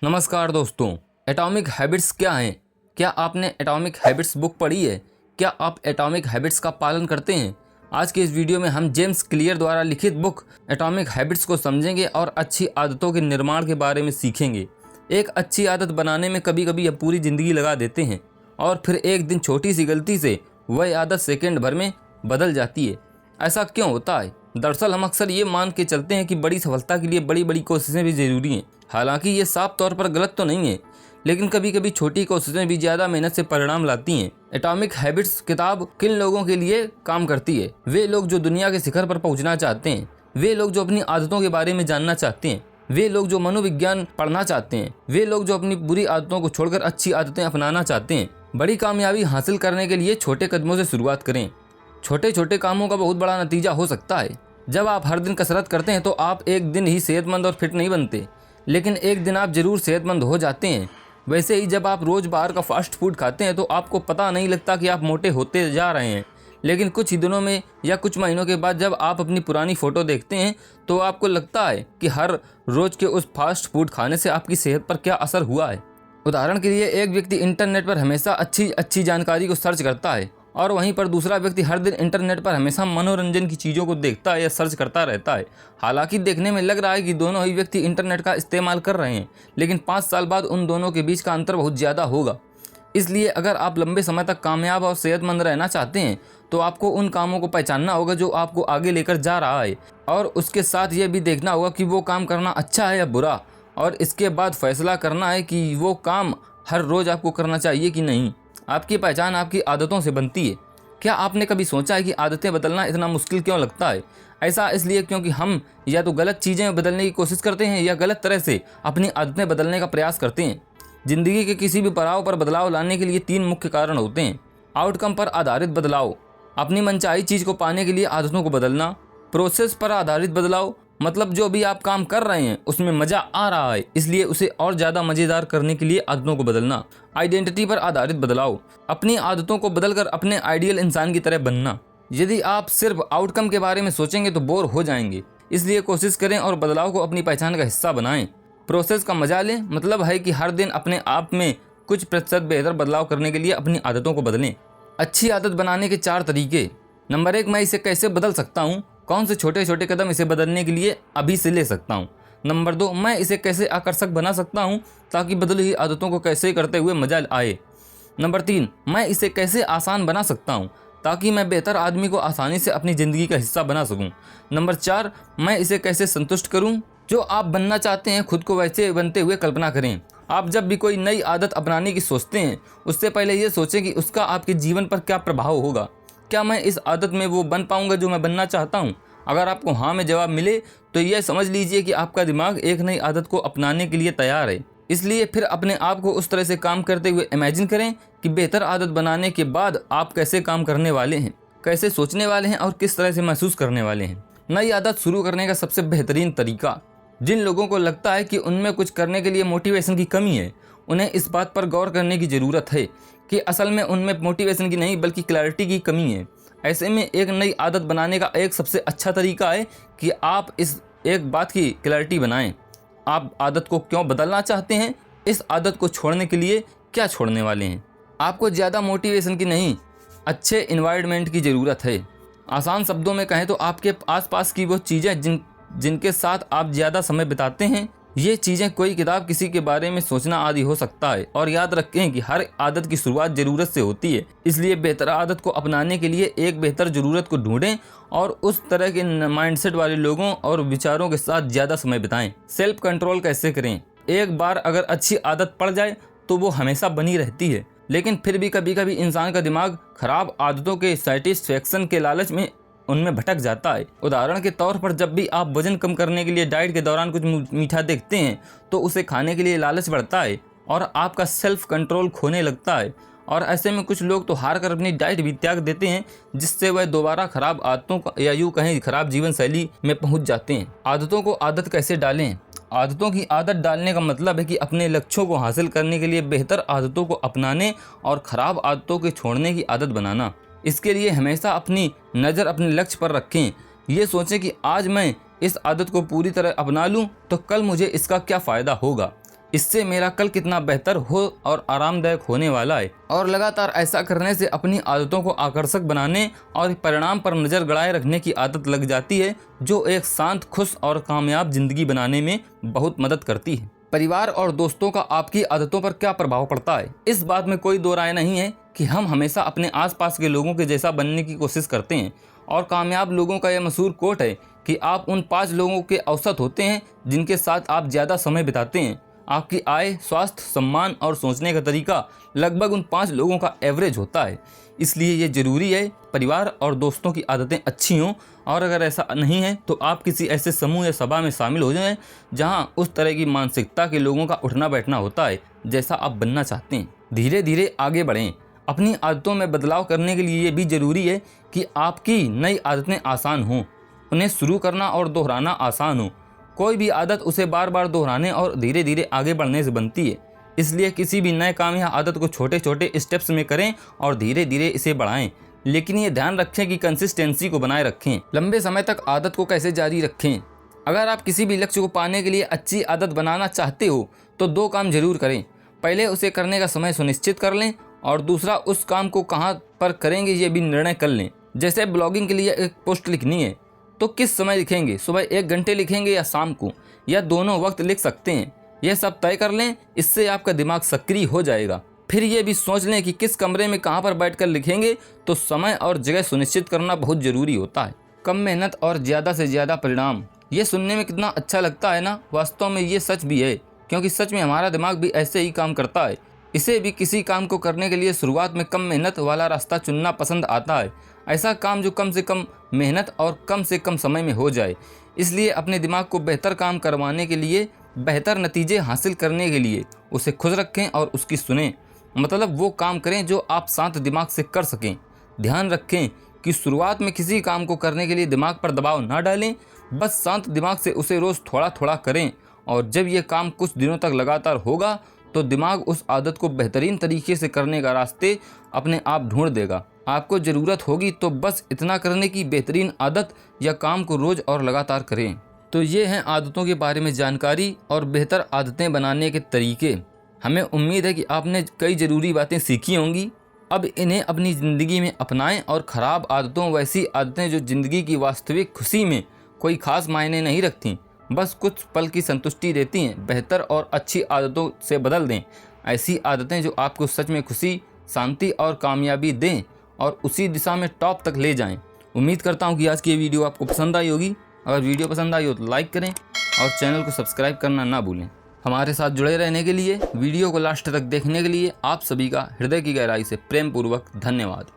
नमस्कार दोस्तों। Atomic habits क्या हैं? क्या आपने एटॉमिक हैबिट्स बुक पढ़ी है? क्या आप एटॉमिक हैबिट्स का पालन करते हैं? आज के इस वीडियो में हम जेम्स क्लियर द्वारा लिखित बुक एटॉमिक हैबिट्स को समझेंगे और अच्छी आदतों के निर्माण के बारे में सीखेंगे। एक अच्छी आदत बनाने में कभी कभी हम पूरी ज़िंदगी लगा देते हैं और फिर एक दिन छोटी सी गलती से वह आदत सेकंड भर में बदल जाती है। ऐसा क्यों होता है? दरअसल हम अक्सर ये मान के चलते हैं कि बड़ी सफलता के लिए बड़ी बड़ी कोशिशें भी ज़रूरी हैं। हालांकि ये साफ तौर पर गलत तो नहीं है, लेकिन कभी कभी छोटी कोशिशें भी ज़्यादा मेहनत से परिणाम लाती हैं। एटॉमिक हैबिट्स किताब किन लोगों के लिए काम करती है? वे लोग जो दुनिया के शिखर पर पहुंचना चाहते हैं, वे लोग जो अपनी आदतों के बारे में जानना चाहते हैं, वे लोग जो मनोविज्ञान पढ़ना चाहते हैं, वे लोग जो अपनी बुरी आदतों को छोड़कर अच्छी आदतें अपनाना चाहते हैं। बड़ी कामयाबी हासिल करने के लिए छोटे कदमों से शुरुआत करें। छोटे छोटे कामों का बहुत बड़ा नतीजा हो सकता है। जब आप हर दिन कसरत करते हैं तो आप एक दिन ही सेहतमंद और फिट नहीं बनते, लेकिन एक दिन आप जरूर सेहतमंद हो जाते हैं। वैसे ही जब आप रोज़ बाहर का फास्ट फूड खाते हैं तो आपको पता नहीं लगता कि आप मोटे होते जा रहे हैं, लेकिन कुछ ही दिनों में या कुछ महीनों के बाद जब आप अपनी पुरानी फ़ोटो देखते हैं तो आपको लगता है कि हर रोज़ के उस फास्ट फूड खाने से आपकी सेहत पर क्या असर हुआ है। उदाहरण के लिए एक व्यक्ति इंटरनेट पर हमेशा अच्छी जानकारी को सर्च करता है और वहीं पर दूसरा व्यक्ति हर दिन इंटरनेट पर हमेशा मनोरंजन की चीज़ों को देखता है या सर्च करता रहता है। हालांकि देखने में लग रहा है कि दोनों ही व्यक्ति इंटरनेट का इस्तेमाल कर रहे हैं, लेकिन 5 साल बाद उन दोनों के बीच का अंतर बहुत ज़्यादा होगा। इसलिए अगर आप लंबे समय तक कामयाब और सेहतमंद रहना चाहते हैं तो आपको उन कामों को पहचानना होगा जो आपको आगे लेकर जा रहा है, और उसके साथ ये भी देखना होगा कि वो काम करना अच्छा है या बुरा, और इसके बाद फैसला करना है कि वो काम हर रोज़ आपको करना चाहिए कि नहीं। आपकी पहचान आपकी आदतों से बनती है। क्या आपने कभी सोचा है कि आदतें बदलना इतना मुश्किल क्यों लगता है? ऐसा इसलिए क्योंकि हम या तो गलत चीज़ें बदलने की कोशिश करते हैं या गलत तरह से अपनी आदतें बदलने का प्रयास करते हैं। ज़िंदगी के किसी भी पड़ाव पर बदलाव लाने के लिए 3 मुख्य कारण होते हैं। आउटकम पर आधारित बदलाव, अपनी मनचाही चीज़ को पाने के लिए आदतों को बदलना। प्रोसेस पर आधारित बदलाव, मतलब जो भी आप काम कर रहे हैं उसमें मज़ा आ रहा है, इसलिए उसे और ज़्यादा मज़ेदार करने के लिए आदतों को बदलना। आइडेंटिटी पर आधारित बदलाव, अपनी आदतों को बदलकर अपने आइडियल इंसान की तरह बनना। यदि आप सिर्फ आउटकम के बारे में सोचेंगे तो बोर हो जाएंगे, इसलिए कोशिश करें और बदलाव को अपनी पहचान का हिस्सा बनाएं। प्रोसेस का मजा लें, मतलब है कि हर दिन अपने आप में कुछ प्रतिशत बेहतर बदलाव करने के लिए अपनी आदतों को बदलें। अच्छी आदत बनाने के 4 तरीके। नंबर 1, मैं इसे कैसे बदल सकता हूँ? कौन से छोटे छोटे कदम इसे बदलने के लिए अभी से ले सकता हूँ? नंबर 2, मैं इसे कैसे आकर्षक बना सकता हूँ ताकि बदली हुई आदतों को कैसे करते हुए मजा आए? नंबर 3, मैं इसे कैसे आसान बना सकता हूँ ताकि मैं बेहतर आदमी को आसानी से अपनी ज़िंदगी का हिस्सा बना सकूँ? नंबर 4, मैं इसे कैसे संतुष्ट करूँ? जो आप बनना चाहते हैं खुद को वैसे बनते हुए कल्पना करें। आप जब भी कोई नई आदत अपनाने की सोचते हैं उससे पहले ये सोचें कि उसका आपके जीवन पर क्या प्रभाव होगा। क्या मैं इस आदत में वो बन पाऊंगा जो मैं बनना चाहता हूँ? अगर आपको हाँ में जवाब मिले तो यह समझ लीजिए कि आपका दिमाग एक नई आदत को अपनाने के लिए तैयार है। इसलिए फिर अपने आप को उस तरह से काम करते हुए इमेजिन करें कि बेहतर आदत बनाने के बाद आप कैसे काम करने वाले हैं, कैसे सोचने वाले हैं और किस तरह से महसूस करने वाले हैं। नई आदत शुरू करने का सबसे बेहतरीन तरीका। जिन लोगों को लगता है कि उनमें कुछ करने के लिए मोटिवेशन की कमी है, उन्हें इस बात पर गौर करने की ज़रूरत है कि असल में उनमें मोटिवेशन की नहीं बल्कि क्लैरिटी की कमी है। ऐसे में एक नई आदत बनाने का एक सबसे अच्छा तरीका है कि आप इस एक बात की क्लैरिटी बनाएं। आप आदत को क्यों बदलना चाहते हैं? इस आदत को छोड़ने के लिए क्या छोड़ने वाले हैं? आपको ज़्यादा मोटिवेशन की नहीं, अच्छे इन्वायरमेंट की ज़रूरत है। आसान शब्दों में कहें तो आपके आसपास की वो चीज़ें जिनके साथ आप ज़्यादा समय बिताते हैं। ये चीज़ें कोई किताब, किसी के बारे में सोचना आदि हो सकता है। और याद रखें कि हर आदत की शुरुआत ज़रूरत से होती है, इसलिए बेहतर आदत को अपनाने के लिए एक बेहतर ज़रूरत को ढूंढें और उस तरह के माइंडसेट वाले लोगों और विचारों के साथ ज़्यादा समय बिताएं। सेल्फ कंट्रोल कैसे करें? एक बार अगर अच्छी आदत पड़ जाए तो वो हमेशा बनी रहती है, लेकिन फिर भी कभी कभी इंसान का दिमाग खराब आदतों के सेटिस्फेक्शन के लालच में उनमें भटक जाता है। उदाहरण के तौर पर जब भी आप वजन कम करने के लिए डाइट के दौरान कुछ मीठा देखते हैं तो उसे खाने के लिए लालच बढ़ता है और आपका सेल्फ कंट्रोल खोने लगता है। और ऐसे में कुछ लोग तो हार कर अपनी डाइट भी त्याग देते हैं, जिससे वह दोबारा खराब आदतों या यूँ कहें खराब जीवन शैली में पहुँच जाते हैं। आदतों को आदत कैसे डालें? आदतों की आदत डालने का मतलब है कि अपने लक्ष्यों को हासिल करने के लिए बेहतर आदतों को अपनाने और ख़राब आदतों के छोड़ने की आदत बनाना। इसके लिए हमेशा अपनी नज़र अपने लक्ष्य पर रखें। ये सोचें कि आज मैं इस आदत को पूरी तरह अपना लूँ तो कल मुझे इसका क्या फ़ायदा होगा। इससे मेरा कल कितना बेहतर हो और आरामदायक होने वाला है। और लगातार ऐसा करने से अपनी आदतों को आकर्षक बनाने और परिणाम पर नज़र गड़ाए रखने की आदत लग जाती है, जो एक शांत, खुश और कामयाब जिंदगी बनाने में बहुत मदद करती है। परिवार और दोस्तों का आपकी आदतों पर क्या प्रभाव पड़ता है, इस बात में कोई दो राय नहीं है कि हम हमेशा अपने आसपास के लोगों के जैसा बनने की कोशिश करते हैं। और कामयाब लोगों का यह मशहूर कोट है कि आप उन 5 लोगों के औसत होते हैं जिनके साथ आप ज़्यादा समय बिताते हैं। आपकी आय, स्वास्थ्य, सम्मान और सोचने का तरीका लगभग उन 5 लोगों का एवरेज होता है। इसलिए ये ज़रूरी है परिवार और दोस्तों की आदतें अच्छी हों, और अगर ऐसा नहीं है तो आप किसी ऐसे समूह या सभा में शामिल हो जाएं जहां उस तरह की मानसिकता के लोगों का उठना बैठना होता है जैसा आप बनना चाहते हैं। धीरे धीरे आगे बढ़ें। अपनी आदतों में बदलाव करने के लिए ये भी ज़रूरी है कि आपकी नई आदतें आसान हों, उन्हें शुरू करना और दोहराना आसान हो। कोई भी आदत उसे बार बार दोहराने और धीरे धीरे आगे बढ़ने से बनती है। इसलिए किसी भी नए काम या आदत को छोटे छोटे स्टेप्स में करें और धीरे धीरे इसे बढ़ाएं। लेकिन ये ध्यान रखें कि कंसिस्टेंसी को बनाए रखें। लंबे समय तक आदत को कैसे जारी रखें। अगर आप किसी भी लक्ष्य को पाने के लिए अच्छी आदत बनाना चाहते हो तो 2 काम जरूर करें। पहले उसे करने का समय सुनिश्चित कर लें, और दूसरा उस काम को कहाँ पर करेंगे ये भी निर्णय कर लें। जैसे ब्लॉगिंग के लिए एक पोस्ट लिखनी है तो किस समय लिखेंगे, सुबह 1 घंटे लिखेंगे या शाम को, या दोनों वक्त लिख सकते हैं। यह सब तय कर लें, इससे आपका दिमाग सक्रिय हो जाएगा। फिर ये भी सोच लें कि किस कमरे में कहाँ पर बैठकर लिखेंगे, तो समय और जगह सुनिश्चित करना बहुत ज़रूरी होता है। कम मेहनत और ज़्यादा से ज़्यादा परिणाम। ये सुनने में कितना अच्छा लगता है ना। वास्तव में ये सच भी है, क्योंकि सच में हमारा दिमाग भी ऐसे ही काम करता है। इसे भी किसी काम को करने के लिए शुरुआत में कम मेहनत वाला रास्ता चुनना पसंद आता है। ऐसा काम जो कम से कम मेहनत और कम से कम समय में हो जाए। इसलिए अपने दिमाग को बेहतर काम करवाने के लिए, बेहतर नतीजे हासिल करने के लिए उसे खुश रखें और उसकी सुनें। मतलब वो काम करें जो आप शांत दिमाग से कर सकें। ध्यान रखें कि शुरुआत में किसी काम को करने के लिए दिमाग पर दबाव ना डालें, बस शांत दिमाग से उसे रोज़ थोड़ा थोड़ा करें। और जब ये काम कुछ दिनों तक लगातार होगा तो दिमाग उस आदत को बेहतरीन तरीके से करने का रास्ते अपने आप ढूंढ देगा। आपको ज़रूरत होगी तो बस इतना करने की बेहतरीन आदत या काम को रोज़ और लगातार करें। तो ये हैं आदतों के बारे में जानकारी और बेहतर आदतें बनाने के तरीके। हमें उम्मीद है कि आपने कई ज़रूरी बातें सीखी होंगी। अब इन्हें अपनी ज़िंदगी में अपनाएं और ख़राब आदतों, वैसी आदतें जो ज़िंदगी की वास्तविक खुशी में कोई ख़ास मायने नहीं रखती, बस कुछ पल की संतुष्टि देती हैं, बेहतर और अच्छी आदतों से बदल दें। ऐसी आदतें जो आपको सच में खुशी, शांति और कामयाबी दें और उसी दिशा में टॉप तक ले जाएं। उम्मीद करता हूं कि आज की ये वीडियो आपको पसंद आई होगी। अगर वीडियो पसंद आई हो तो लाइक करें और चैनल को सब्सक्राइब करना ना भूलें। हमारे साथ जुड़े रहने के लिए, वीडियो को लास्ट तक देखने के लिए आप सभी का हृदय की गहराई से प्रेम पूर्वक धन्यवाद।